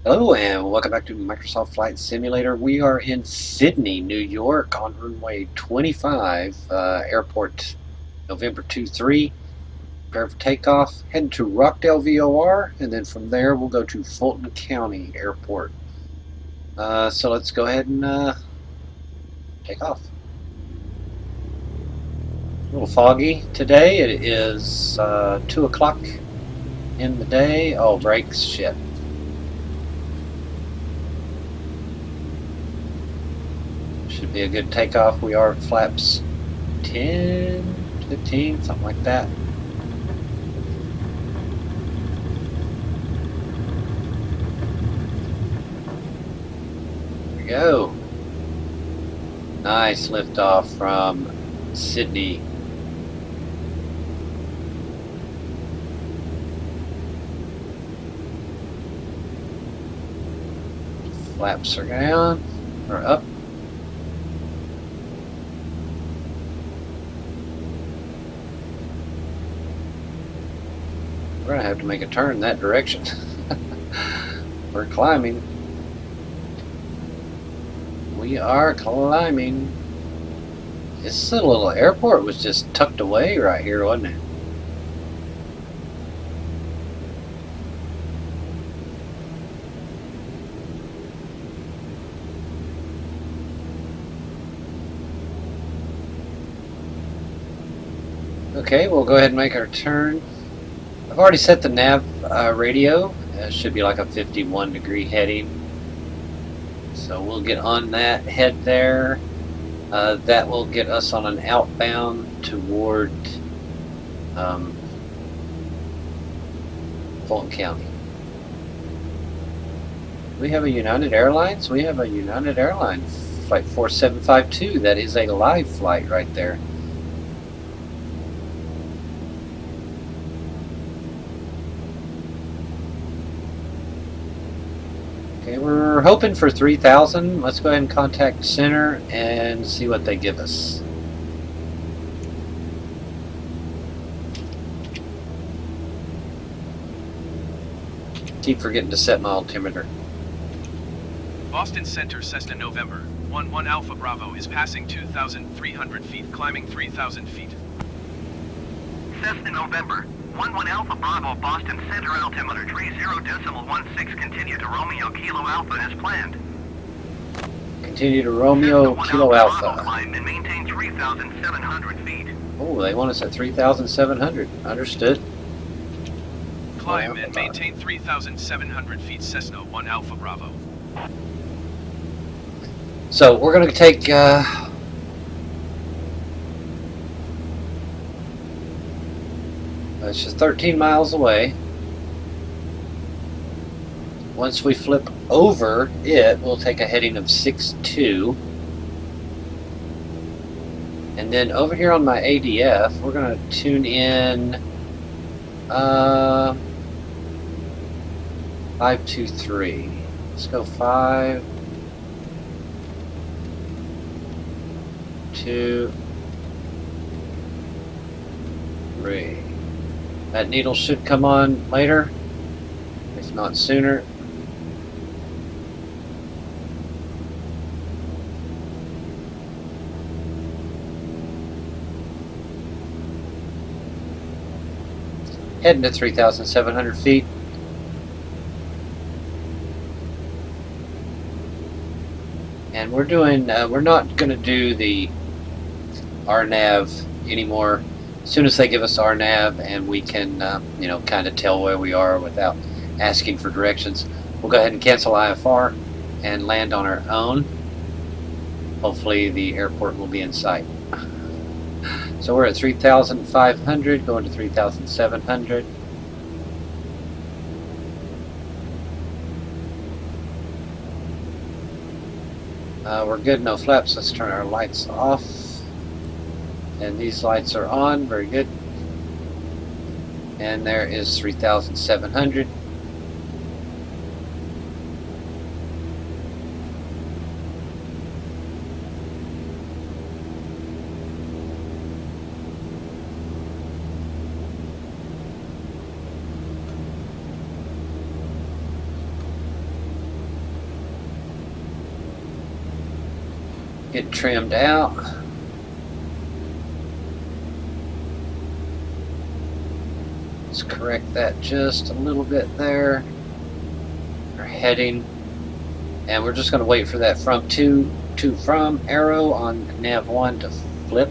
Hello and welcome back to Microsoft Flight Simulator. We are in Sidney, New York on runway 25, airport November 23. Prepare for takeoff. Heading to Rockdale VOR, and then from there we'll go to Fulton County Airport. So let's go ahead and take off. A little foggy today. It is 2 o'clock in the day. Oh, brakes, shit. Should be a good takeoff. We are at flaps 10, 15, something like that. Here we go. Nice liftoff from Sidney. Flaps are down, or up. We're gonna have to make a turn that direction. We're climbing. We are climbing. This little airport was just tucked away right here, wasn't it? Okay, we'll go ahead and make our turn. I've already set the nav radio. It should be like a 51-degree heading. So we'll get on that, head there. That will get us on an outbound toward Fulton County. We have a United Airlines. We have a United Airlines flight 4752. That is a live flight right there. Okay, we're hoping for 3,000. Let's go ahead and contact center and see what they give us. Keep forgetting to set my altimeter. Boston Center, Cessna November, 11 Alpha Bravo is passing 2,300 feet, climbing 3,000 feet. Cessna November, 11 Alpha Bravo, Boston Center, altimeter 30.16, continue to Romeo Kilo Alpha as planned. Continue to Romeo Kilo Alpha. Climb and maintain 3,700 feet. Oh, they want us at 3,700. Understood. Climb and maintain 3,700 feet, Cessna 1 Alpha Bravo. So we're going to take it's just 13 miles away. Once we flip over it, we'll take a heading of 6.2. And then over here on my ADF, we're going to tune in 523. Let's go 5, 2, 3. That needle should come on later, if not sooner. Heading to 3,700 feet. And we're doing, we're not going to do the RNAV anymore. As soon as they give us RNAV and we can, you know, kind of tell where we are without asking for directions, we'll go ahead and cancel IFR and land on our own. Hopefully the airport will be in sight. So we're at 3,500, going to 3,700. We're good, no flaps. Let's turn our lights off. And these lights are on, very good. And there is 3,700. get trimmed out. Let's correct that just a little bit there. Our heading, and we're just going to wait for that from arrow on nav 1 to flip.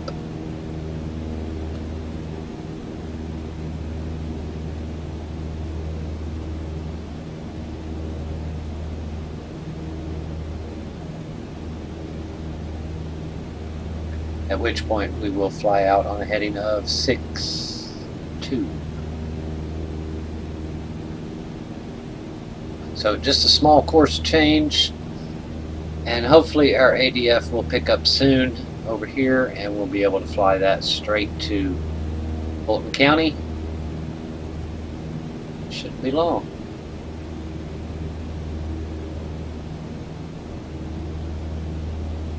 At which point we will fly out on a heading of 6-2. So just a small course change, and hopefully our ADF will pick up soon over here and we'll be able to fly that straight to Fulton County. Shouldn't be long.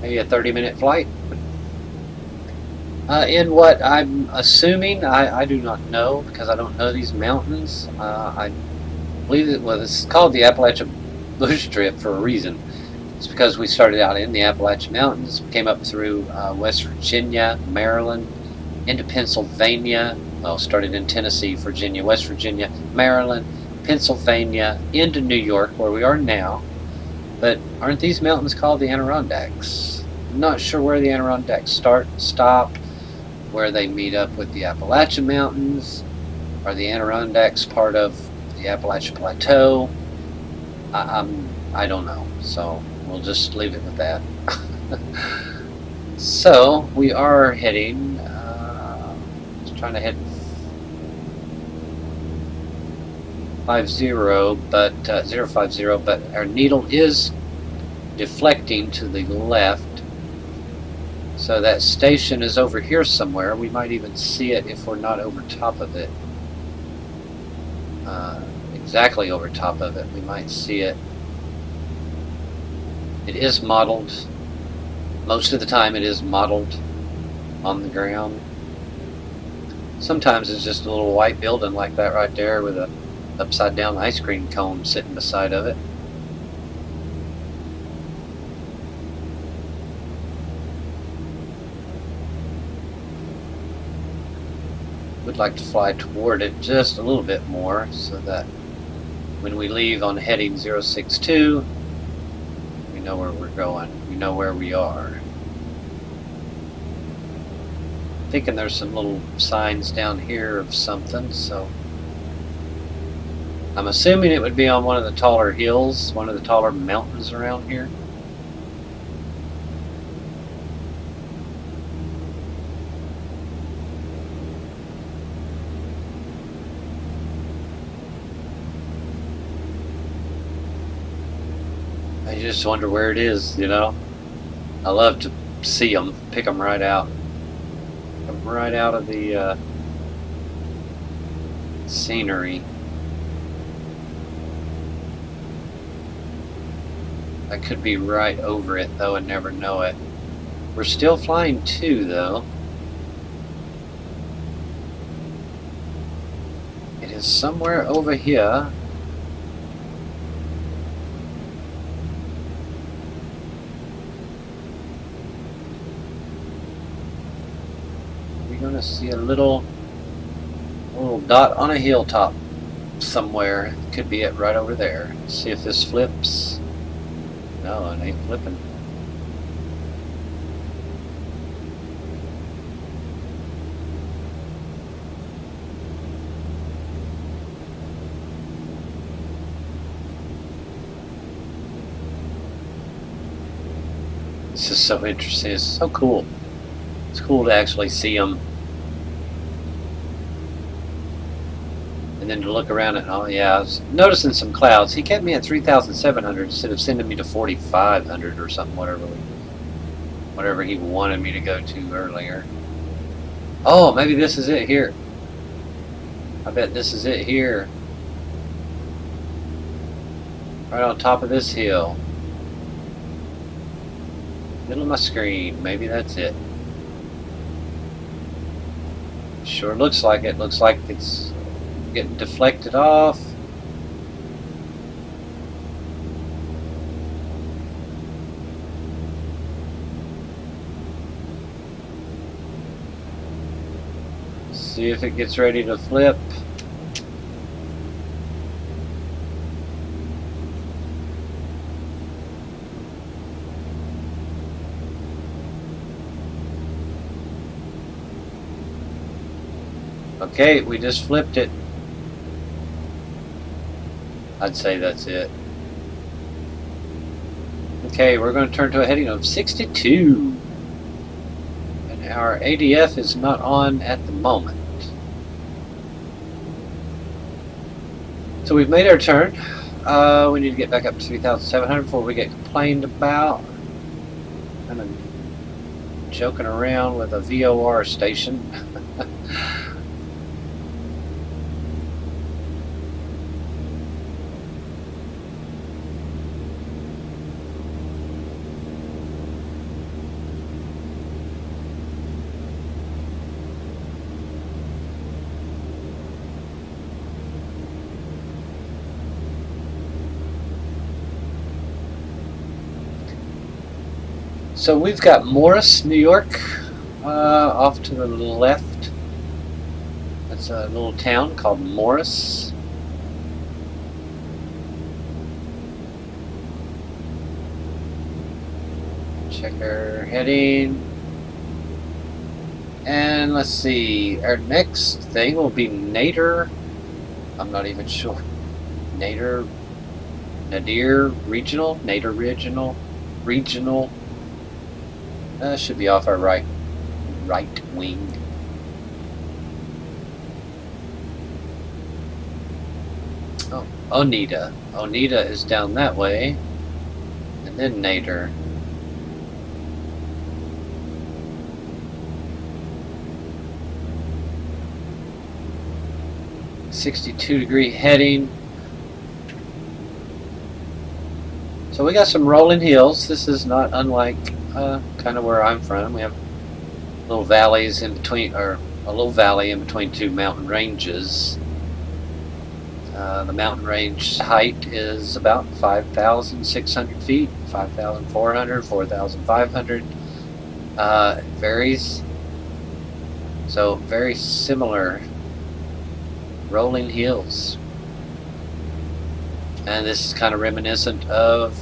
Maybe a 30-minute flight. In what I'm assuming, I do not know because I don't know these mountains. I believe it's called the Appalachian Bush Trip for a reason. It's because we started out in the Appalachian Mountains, came up through West Virginia, Maryland, into Pennsylvania. Well, started in Tennessee, Virginia, West Virginia, Maryland, Pennsylvania, into New York, where we are now. But aren't these mountains called the Adirondacks? I'm not sure where the Adirondacks start and stop, where they meet up with the Appalachian Mountains. Are the Adirondacks part of the Appalachian Plateau? I don't know, so we'll just leave it with that. So we are heading, just trying to head 50, but 050, but our needle is deflecting to the left. So that station is over here somewhere. We might even see it if we're not over top of it. Exactly over top of it. We might see it. It is modeled. Most of the time it is modeled on the ground. Sometimes it's just a little white building like that right there with a upside down ice cream cone sitting beside of it. Would like to fly toward it just a little bit more so that when we leave on heading 062, we know where we're going, we know where we are. Thinking there's some little signs down here of something, so I'm assuming it would be on one of the taller hills, one of the taller mountains around here. I just wonder where it is, you know. I love to see them, pick them right out. Come right out of the scenery. I could be right over it though and never know it. We're still flying 2 though. It is somewhere over here. We're gonna see a little dot on a hilltop somewhere. Could be it right over there. See if this flips. No, it ain't flipping. This is so interesting. It's so cool. It's cool to actually see them. And then to look around and, oh yeah, I was noticing some clouds. He kept me at 3,700 instead of sending me to 4,500 or something, whatever he wanted me to go to earlier. Oh, maybe this is it here. I bet this is it here. Right on top of this hill. Middle of my screen. Maybe that's it. Sure looks like it. Looks like it's getting deflected off. See if it gets ready to flip. Okay, we just flipped it. I'd say that's it. Okay, we're going to turn to a heading of 62. And our ADF is not on at the moment. So we've made our turn. We need to get back up to 3,700 before we get complained about. Kind of joking around with a VOR station. So we've got Morris, New York, off to the left. That's a little town called Morris. Check our heading. And let's see, our next thing will be Nadir. I'm not even sure. Nadir Regional. Should be off our right wing. Oh, Oneida. Oneida is down that way. And then Nadir. .62-degree heading. So we got some rolling hills. This is not unlike kind of where I'm from. We have little valleys in between, or a little valley in between two mountain ranges. The mountain range height is about 5,600 feet, 5,400, 4,500. It varies. So very similar rolling hills. And this is kind of reminiscent of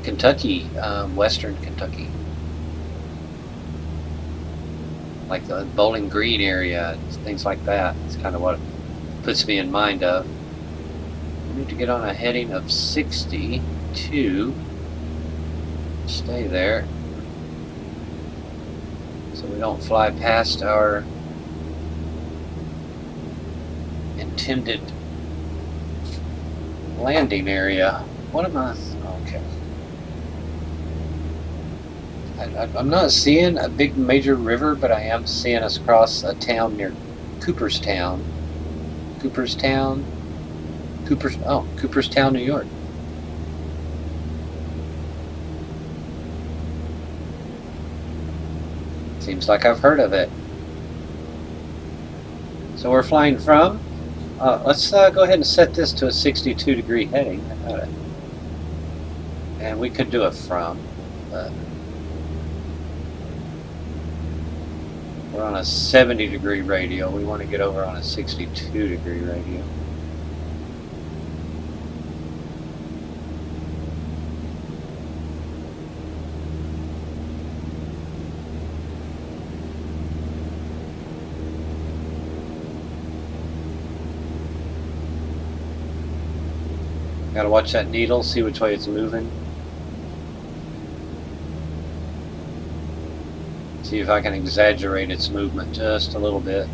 Kentucky, western Kentucky. Like the Bowling Green area, things like that. It's kind of what it puts me in mind of. We need to get on a heading of 62. Stay there. So we don't fly past our intended landing area. What am I? Okay. I'm not seeing a big major river, but I am seeing us cross a town near Cooperstown, New York. Seems like I've heard of it. So we're flying from. Let's go ahead and set this to a 62-degree heading. And we could do it from, but we're on a 70-degree radial. We want to get over on a 62-degree radial. Gotta watch that needle, see which way it's moving. See if I can exaggerate its movement just a little bit.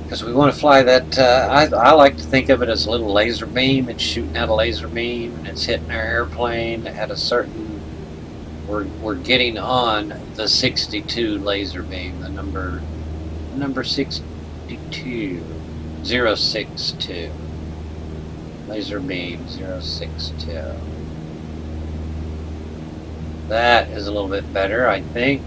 Because we want to fly that, I like to think of it as a little laser beam. It's shooting out a laser beam and it's hitting our airplane at a certain, we're getting on the 62 laser beam, the number 62, 062, laser beam 062. That is a little bit better, I think.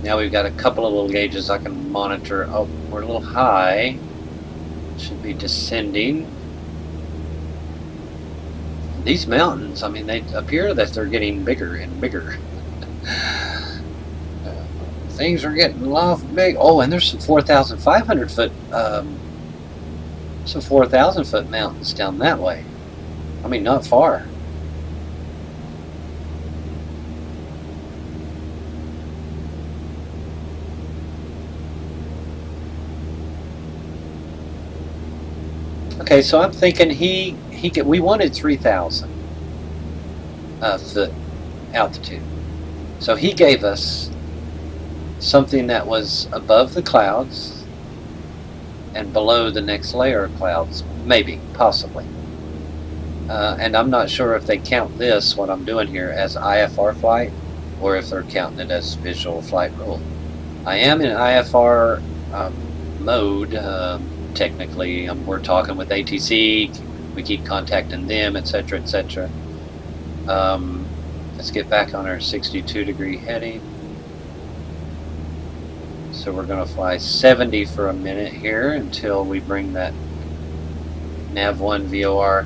Now we've got a couple of little gauges I can monitor. Oh, we're a little high. Should be descending. These mountains, I mean, they appear that they're getting bigger and bigger. Things are getting big. Oh, and there's some 4,500 foot, some 4,000 foot mountains down that way. I mean, not far. Okay, so I'm thinking we wanted 3,000 foot altitude. So he gave us something that was above the clouds and below the next layer of clouds, maybe, possibly. And I'm not sure if they count this, what I'm doing here, as IFR flight, or if they're counting it as visual flight rule. I am in IFR mode, technically. We're talking with ATC, we keep contacting them, etc., etc. Let's get back on our 62-degree heading. So we're going to fly 70 for a minute here until we bring that nav1 VOR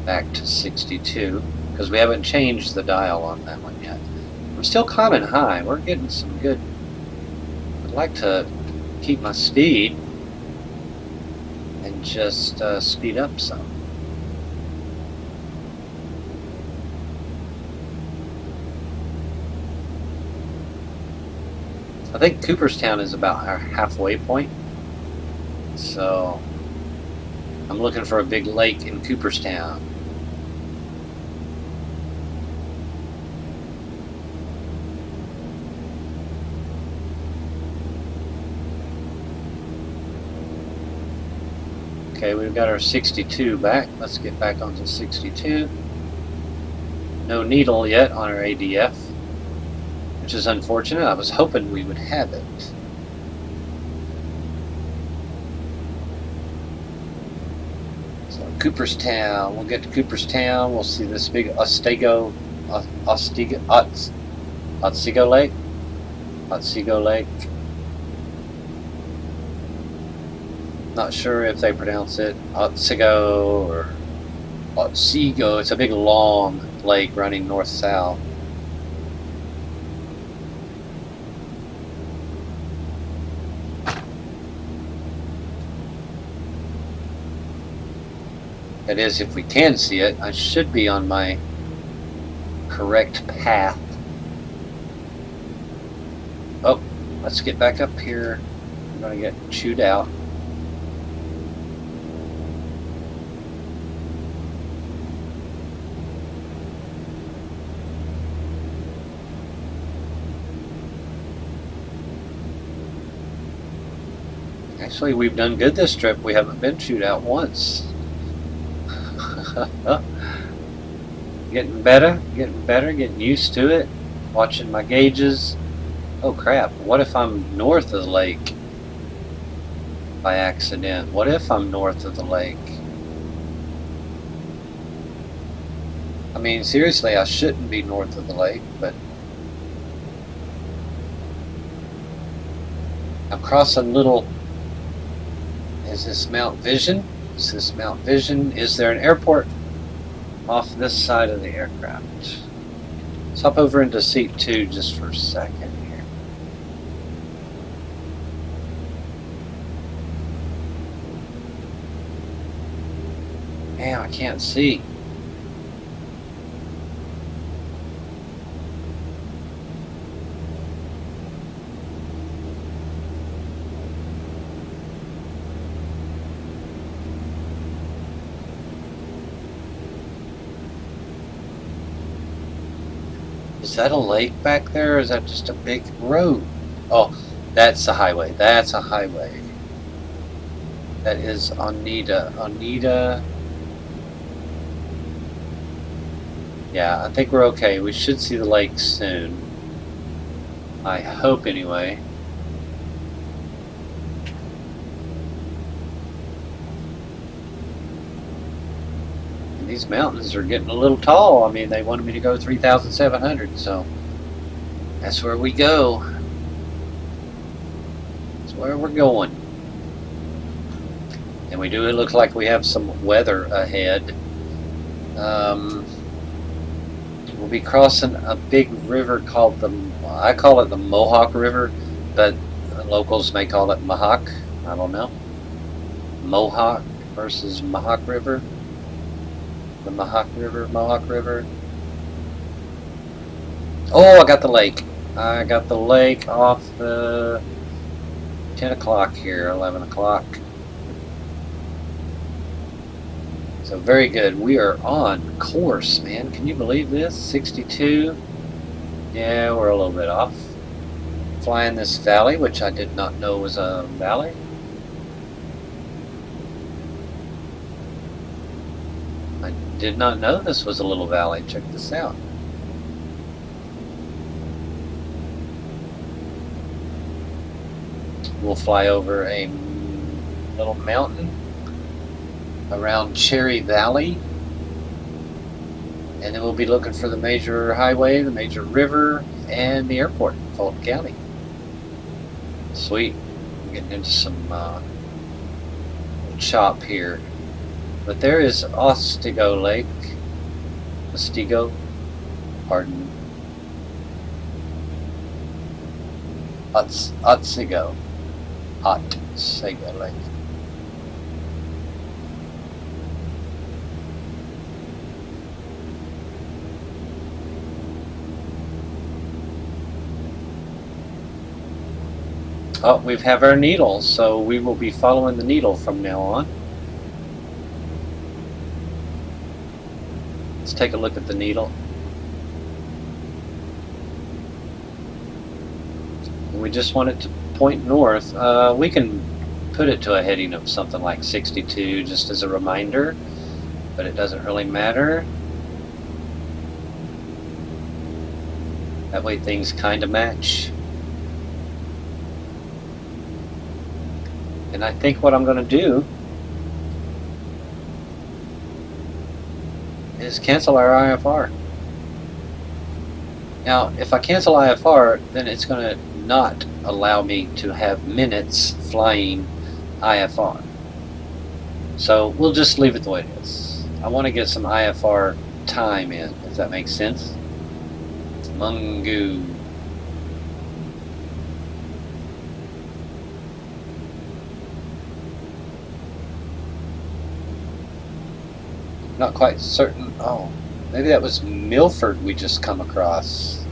back to 62, because we haven't changed the dial on that one yet. I'm still climbing high. We're getting some good. I'd like to keep my speed and just speed up some. I think Cooperstown is about our halfway point, so I'm looking for a big lake in Cooperstown. Okay, we've got our 62 back. Let's get back onto 62. No needle yet on our ADF, which is unfortunate. I was hoping we would have it. So Cooperstown, we'll get to Cooperstown. We'll see this big Otsego Lake. Not sure if they pronounce it Otsego or Otsego. It's a big long lake running north-south. That is, if we can see it. I should be on my correct path. Oh, let's get back up here. I'm going to get chewed out. Actually, we've done good this trip. We haven't been chewed out once. Getting better, getting used to it. Watching my gauges. Oh crap, what if I'm north of the lake by accident? What if I'm north of the lake? I mean, seriously, I shouldn't be north of the lake, but I'm crossing little. Is this Mount Vision? Is this Mount Vision? Is there an airport off this side of the aircraft? Let's hop over into seat 2 just for a second here. Man, I can't see. Is that a lake back there, or is that just a big road? Oh, that's a highway. That's a highway. That is Oneida. Oneida. Yeah, I think we're okay. We should see the lake soon. I hope, anyway. these mountains are getting a little tall. I mean, they wanted me to go 3,700, so that's where we go. That's where we're going. And we do look like we have some weather ahead. We'll be crossing a big river called I call it the Mohawk River, but locals may call it Mohawk. I don't know. Mohawk versus Mohawk River. The Mohawk River. Oh, I got the lake. I got the lake off the 10 o'clock here, 11 o'clock. So very good. We are on course, man. Can you believe this? 62. Yeah, we're a little bit off. Flying this valley, which I did not know was a valley. I did not know this was a little valley. Check this out. We'll fly over a little mountain around Cherry Valley, and then we'll be looking for the major highway, the major river, and the airport in Fulton County. Sweet. I'm getting into some chop here. But there is Otsego Lake. Otsego, pardon. Otsego. Otsego Lake. Oh, we have our needle, so we will be following the needle from now on. Let's take a look at the needle. We just want it to point north. We can put it to a heading of something like 62 just as a reminder, but it doesn't really matter. That way things kind of match. And I think what I'm going to do is cancel our IFR. Now, if I cancel IFR, then it's going to not allow me to have minutes flying IFR. So we'll just leave it the way it is. I want to get some IFR time in, if that makes sense. Mungu. Not quite certain. Oh, maybe that was Milford we just come across.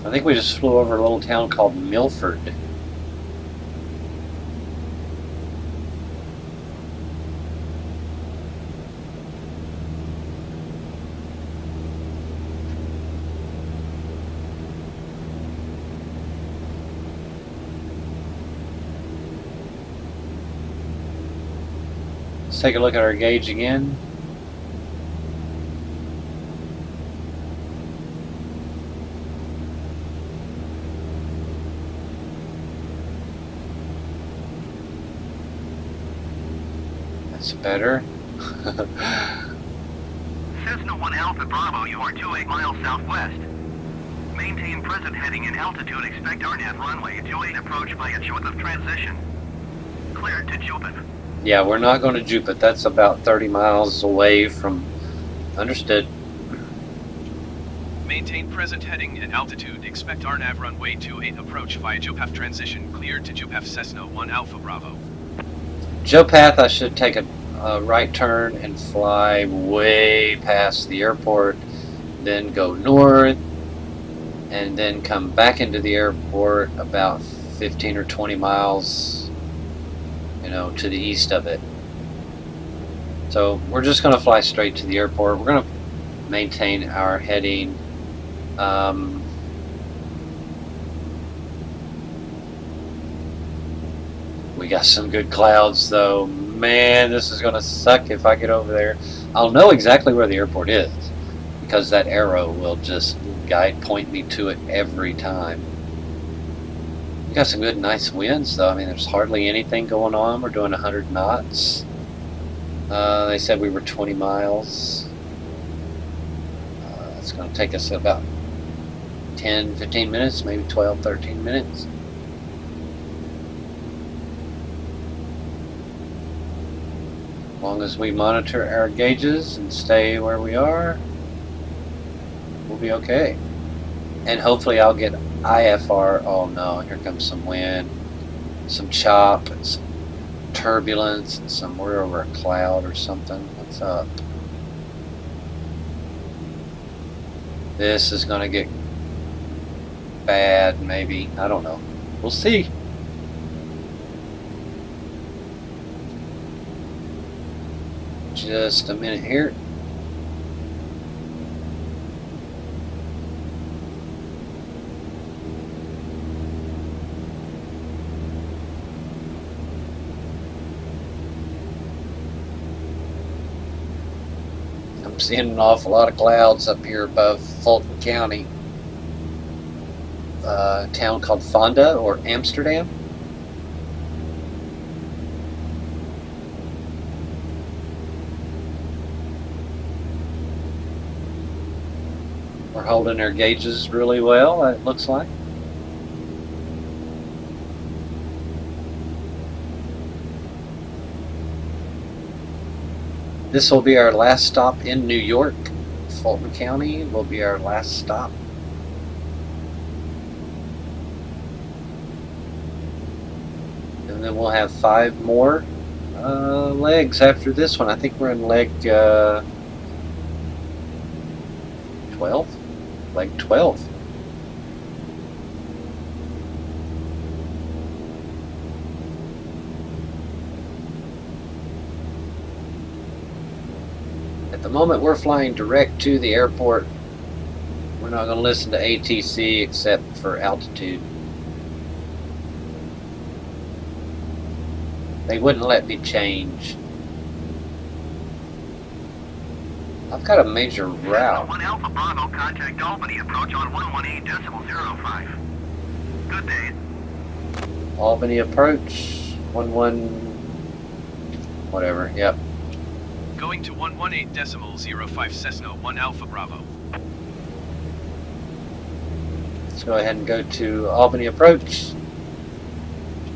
I think we just flew over a little town called Milford. Let's take a look at our gauge again. That's better. Cessna 1 Alpha Bravo, you are 28 miles southwest. Maintain present heading and altitude. Expect RNAV runway 28 approach via Jupiter transition. Cleared to Jupiter. Yeah, we're not going to Jupiter. That's about 30 miles away from... Understood. Maintain present heading and altitude. Expect RNAV runway 28 approach via Jupiter transition. Cleared to Jupiter Cessna 1 Alpha Bravo. Joe Path, I should take a right turn and fly way past the airport, then go north, and then come back into the airport about 15 or 20 miles, you know, to the east of it. So we're just going to fly straight to the airport. We're going to maintain our heading. We got some good clouds though. Man, this is going to suck if I get over there. I'll know exactly where the airport is because that arrow will just point me to it every time. We got some good nice winds though. I mean, there's hardly anything going on. We're doing 100 knots. They said we were 20 miles. It's going to take us about 10, 15 minutes, maybe 12, 13 minutes. As long as we monitor our gauges and stay where we are, we'll be okay. And hopefully I'll get IFR. Oh no, here comes some wind, some chop, and some turbulence, and we're over a cloud or something. What's up? This is going to get bad, maybe. I don't know. We'll see. Just a minute here. I'm seeing an awful lot of clouds up here above Fulton County. A town called Fonda or Amsterdam. We're holding our gauges really well, it looks like. This will be our last stop in New York. Fulton County will be our last stop. And then we'll have 5 more legs after this one. I think we're in leg 12? Leg 12. At the moment we're flying direct to the airport. We're not going to listen to ATC except for altitude. They wouldn't let me change. I've got a major route. 1 Alpha Bravo, contact Albany, approach on 118.05. Good day. Albany approach, 11, whatever, yep. Going to 118.05 Cessna 1 Alpha Bravo. Let's go ahead and go to Albany approach.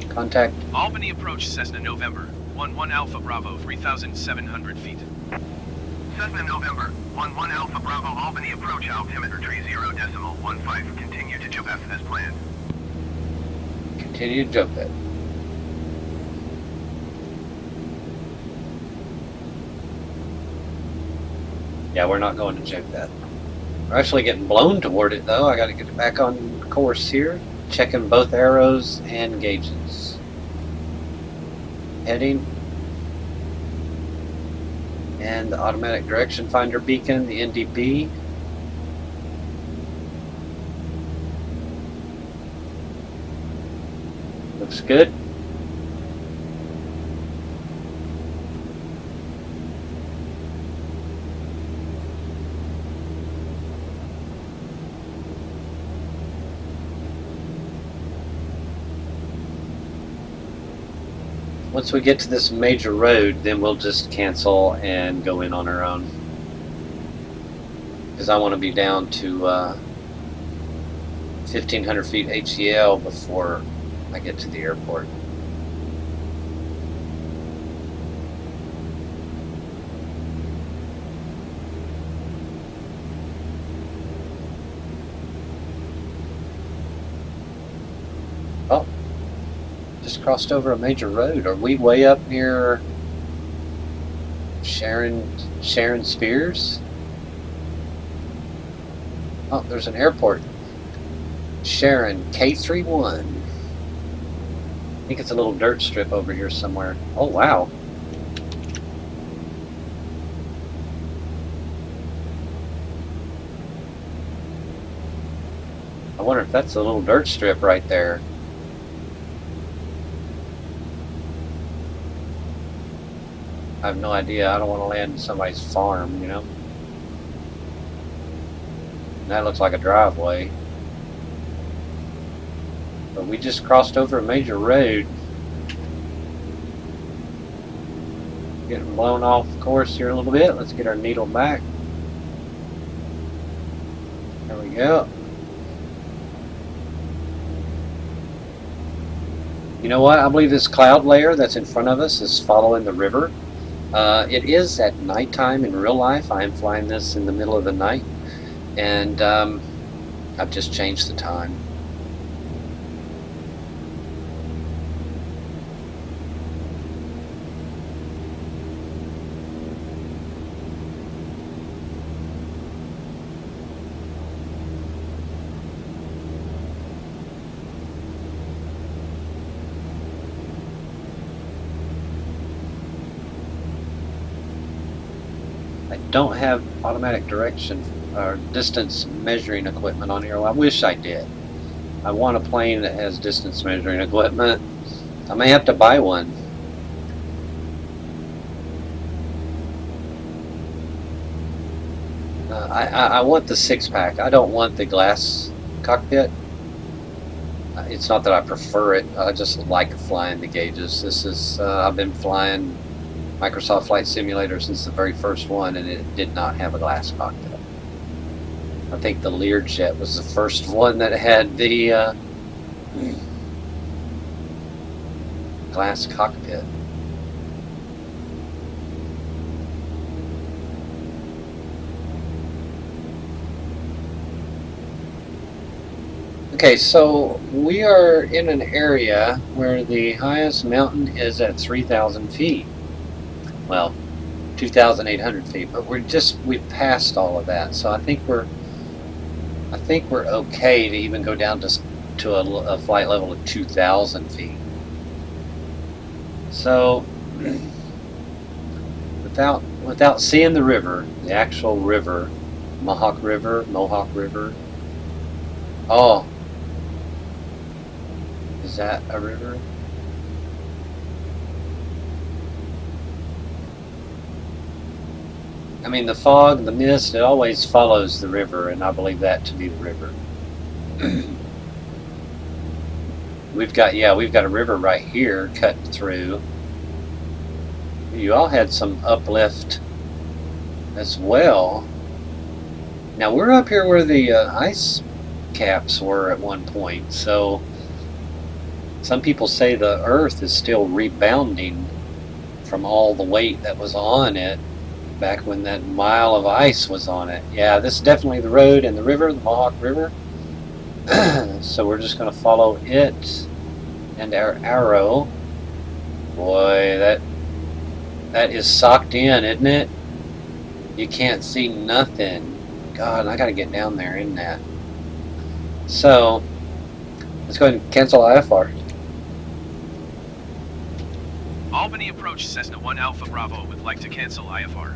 Contact. Albany approach Cessna November 11 Alpha Bravo 3,700 feet. Cessna November, 11 Alpha Bravo, Albany approach, altimeter 30.15. Continue to jump as planned. Continue to jump it. Yeah, we're not going to jump that. We're actually getting blown toward it though. I got to get it back on course here. Checking both arrows and gauges. Heading. And the automatic direction finder beacon, the NDB. Looks good. Once we get to this major road, then we'll just cancel and go in on our own. Because I want to be down to 1,500 feet HCL before I get to the airport. Oh. Just crossed over a major road. Are we way up near Sharon Spears? Oh, there's an airport. Sharon K31. I think it's a little dirt strip over here somewhere. Oh wow. I wonder if that's a little dirt strip right there. I have no idea. I don't want to land in somebody's farm, you know. And that looks like a driveway. But we just crossed over a major road. Getting blown off course here a little bit. Let's get our needle back. There we go. You know what? I believe this cloud layer that's in front of us is following the river. It is at nighttime in real life. I am flying this in the middle of the night, and I've just changed the time. I don't have automatic direction or distance measuring equipment on here. Well, I wish I did. I want a plane that has distance measuring equipment. I may have to buy one. I want the 6-pack. I don't want the glass cockpit. It's not that I prefer it. I just like flying the gauges. This is I've been flying Microsoft Flight Simulator since the very first one, and it did not have a glass cockpit. I think the Learjet was the first one that had the glass cockpit. Okay, so we are in an area where the highest mountain is at 3,000 feet. Well, 2,800 feet, but we've passed all of that. So I think we're okay to even go down to a flight level of 2,000 feet. So without seeing the river, the actual river, Mohawk River. Oh, is that a river? I mean, the fog, the mist, it always follows the river, and I believe that to be the river. we've got a river right here cut through. You all had some uplift as well. Now we're up here where the ice caps were at one point, so some people say the Earth is still rebounding from all the weight that was on it back when that mile of ice was on it. Yeah, this is definitely the road and the river, the Mohawk River. So we're just going to follow it and our arrow. Boy, that is socked in, isn't it? You can't see nothing. God, I got to get down there, isn't that? So let's go ahead and cancel IFR. Albany approach Cessna 1 Alpha Bravo would like to cancel IFR.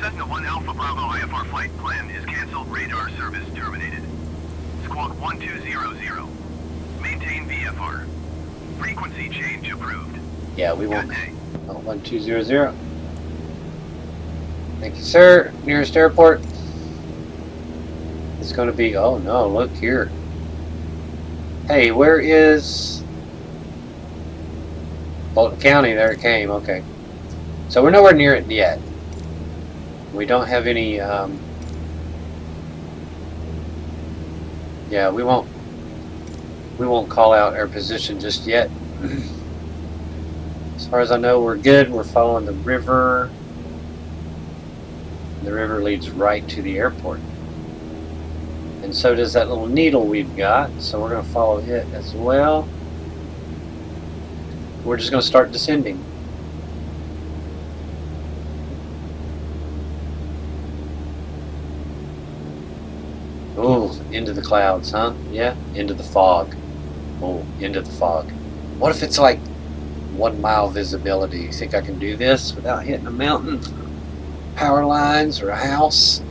Cessna 1 Alpha Bravo IFR flight plan is canceled. Radar service terminated. Squawk 1200. Maintain VFR. Frequency change approved. Yeah, we won't. 1200. Thank you, sir. Nearest airport. It's going to be, oh no, look here. Hey, where is Fulton County? There it came, okay. So we're nowhere near it yet. We don't have any, yeah, we won't call out our position just yet. As far as I know, we're good. We're following the river. The river leads right to the airport. And so does that little needle we've got. So we're going to follow it as well. We're just going to start descending. Oh, into the clouds, huh? Yeah, into the fog. Oh, into the fog. What if it's like 1 mile visibility? You think I can do this without hitting a mountain, power lines, or a house?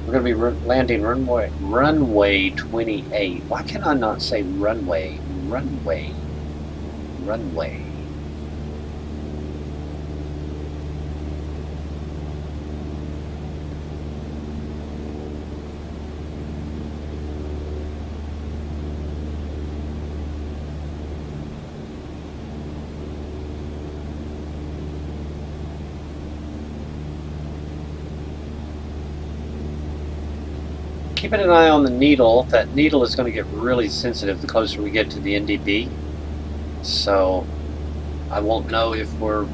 We're going to be landing runway 28. Why can I not say runway? Runway. keeping an eye on the needle. That needle is going to get really sensitive the closer we get to the NDB. So I won't know if we're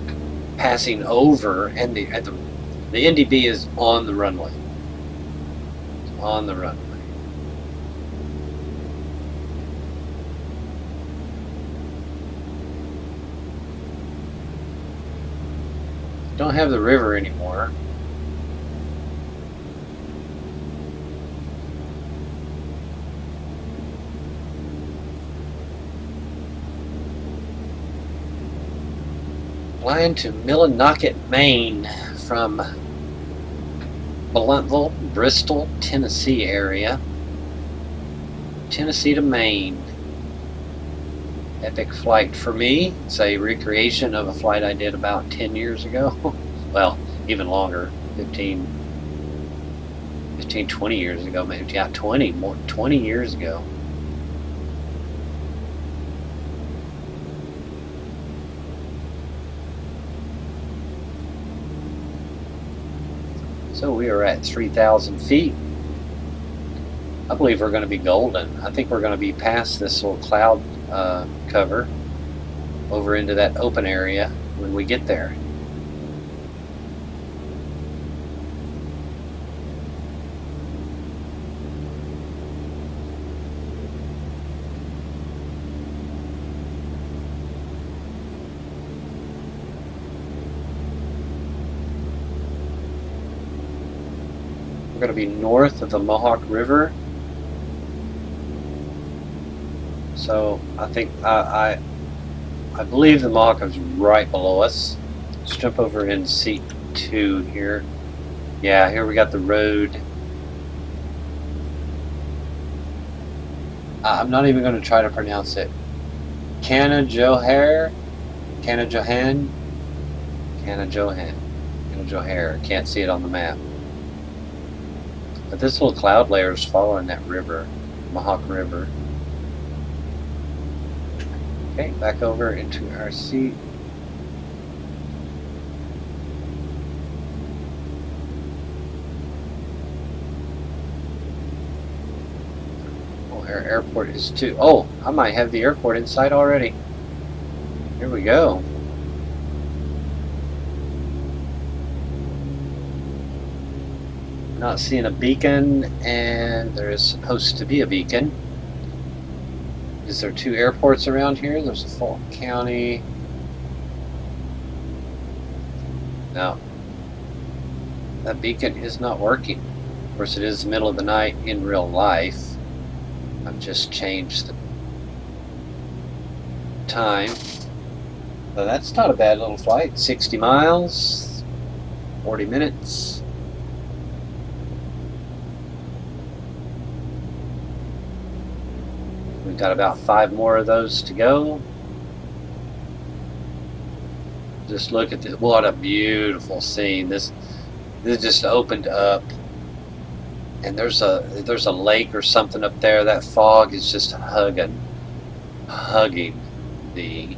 passing over, and the NDB is on the runway. On the runway. Don't have the river anymore. Flying to Millinocket, Maine from Bluntville, Bristol, Tennessee area. Tennessee to Maine. Epic flight for me. It's a recreation of a flight I did about 10 years ago. Well, even longer, 15, 20 years ago, maybe. Yeah, 20 years ago. So we are at 3,000 feet. I believe we're going to be golden. I think we're going to be past this little cloud cover over into that open area when we get there. We're going to be north of the Mohawk River. So I think I believe the Mohawk is right below us. Let's jump over in seat 2 here. Yeah, here we got the road. I'm not even going to try to pronounce it. Canajohair, Canajohan, Canajohan, Canajohair. Can't see it on the map. But this little cloud layer is following that river, Mohawk River. Okay, back over into our seat. Oh, our airport is too. Oh, I might have the airport in sight already. Here we go. Not seeing a beacon, and there is supposed to be a beacon. Is there 2 airports around here? There's a Fulton County. No. That beacon is not working. Of course, it is the middle of the night in real life. I've just changed the time. But that's not a bad little flight. 60 miles, 40 minutes. We've got about 5 more of those to go. Just look at this. What a beautiful scene. This just opened up, and there's a lake or something up there. That fog is just hugging the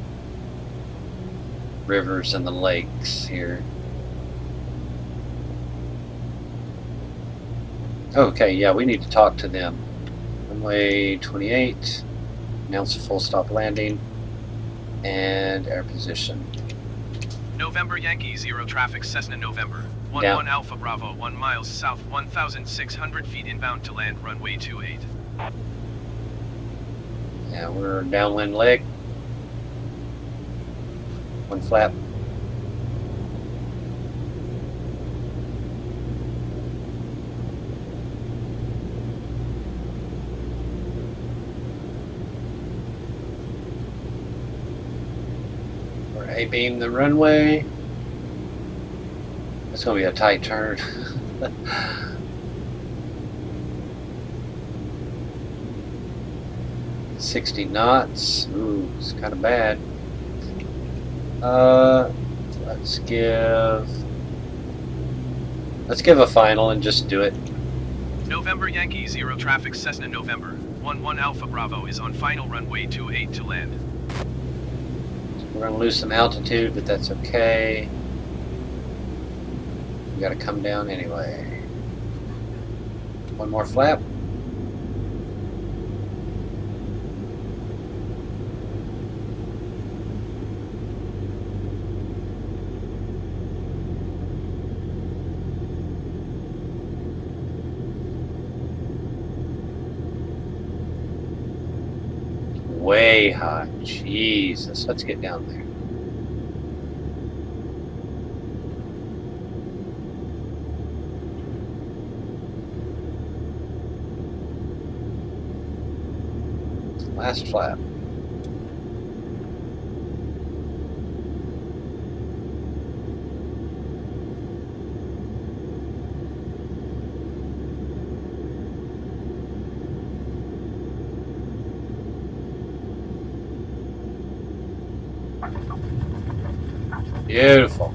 rivers and the lakes here. Okay, yeah, we need to talk to them. Runway 28, announce a full stop landing, and air position. November Yankee 0 traffic Cessna November. 11 Alpha Bravo 1 miles south 1,600 feet inbound to land runway 28. Yeah, we're downwind leg. 1 flap. A-beam the runway. It's going to be a tight turn. $60 knots. Ooh, it's kind of bad. Let's give a final and just do it. November Yankee 0 traffic Cessna November. 11 Alpha Bravo is on final runway 28 to land. We're going to lose some altitude, but that's okay. We got to come down anyway. 1 more flap. way high. Jesus, let's get down there. Last flap. Beautiful.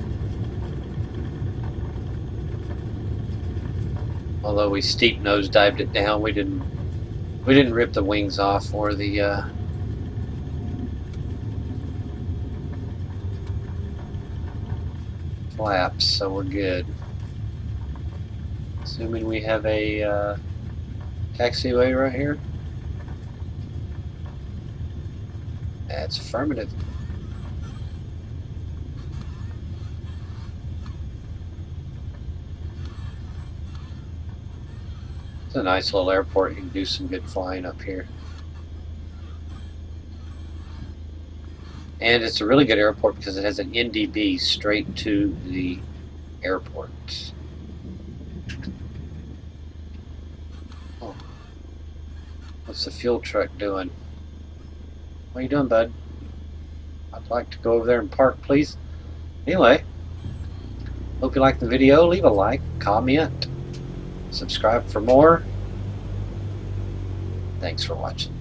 Although we steep nose dived it down, we didn't rip the wings off or the flaps, so we're good. Assuming we have a taxiway right here. That's affirmative. It's a nice little airport. You can do some good flying up here. And it's a really good airport because it has an NDB straight to the airport. Oh. What's the fuel truck doing? What are you doing, bud? I'd like to go over there and park, please. Anyway, hope you liked the video. Leave a like, comment, subscribe for more. Thanks for watching.